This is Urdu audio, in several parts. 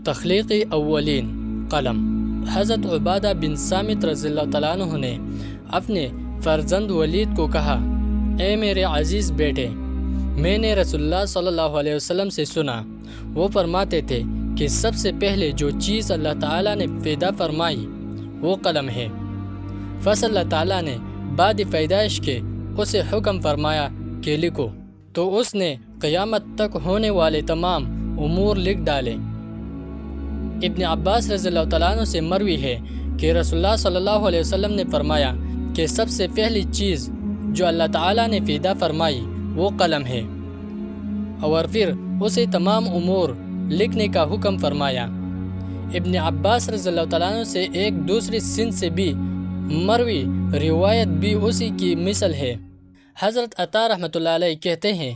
تخلیقی اولین قلم۔ حضرت عبادہ بن صامت رضی اللہ تعالیٰ عنہ نے اپنے فرزند ولید کو کہا، اے میرے عزیز بیٹے، میں نے رسول اللہ صلی اللہ علیہ وسلم سے سنا، وہ فرماتے تھے کہ سب سے پہلے جو چیز اللہ تعالیٰ نے پیدا فرمائی وہ قلم ہے۔ پس اللہ تعالیٰ نے بعد پیدائش کے اسے حکم فرمایا کہ لکھو، تو اس نے قیامت تک ہونے والے تمام امور لکھ ڈالے۔ ابن عباس رضی اللہ تعالیٰ عنہ سے مروی ہے کہ رسول اللہ صلی اللہ علیہ وسلم نے فرمایا کہ سب سے پہلی چیز جو اللہ تعالیٰ نے پیدا فرمائی وہ قلم ہے، اور پھر اسے تمام امور لکھنے کا حکم فرمایا۔ ابن عباس رضی اللہ تعالیٰ عنہ سے ایک دوسری سند سے بھی مروی روایت بھی اسی کی مثل ہے۔ حضرت عطا رحمۃ اللہ علیہ کہتے ہیں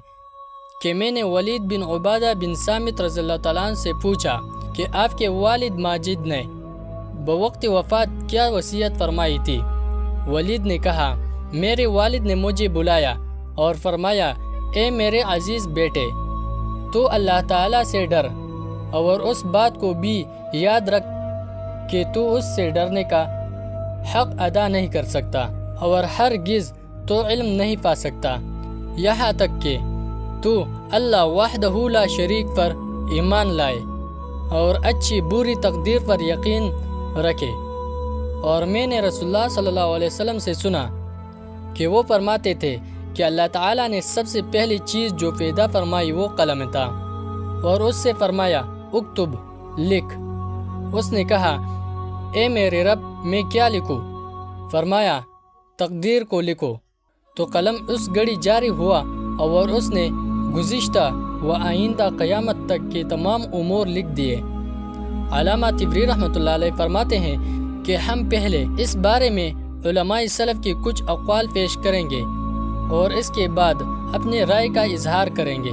کہ میں نے ولید بن عبادہ بن صامت رضی اللہ تعالیٰ عنہ سے پوچھا کہ آپ کے والد ماجد نے بوقت وفات کیا وصیت فرمائی تھی؟ ولید نے کہا، میرے والد نے مجھے بلایا اور فرمایا، اے میرے عزیز بیٹے، تو اللہ تعالیٰ سے ڈر اور اس بات کو بھی یاد رکھ کہ تو اس سے ڈرنے کا حق ادا نہیں کر سکتا اور ہرگز تو علم نہیں پا سکتا، یہاں تک کہ تو اللہ وحدہ لا شریک پر ایمان لائے اور اچھی بری تقدیر پر یقین رکھے۔ اور میں نے رسول اللہ صلی اللہ علیہ وسلم سے سنا کہ وہ فرماتے تھے کہ اللہ تعالیٰ نے سب سے پہلی چیز جو پیدا فرمائی وہ قلم تھا، اور اس سے فرمایا، اکتب، لکھ۔ اس نے کہا، اے میرے رب، میں کیا لکھوں؟ فرمایا، تقدیر کو لکھو۔ تو قلم اس گھڑی جاری ہوا اور اس نے گزشتہ و آئندہ قیامت تک کے تمام امور لکھ دیے۔ علامہ طبری رحمۃ اللہ علیہ فرماتے ہیں کہ ہم پہلے اس بارے میں علماء سلف کے کچھ اقوال پیش کریں گے اور اس کے بعد اپنی رائے کا اظہار کریں گے۔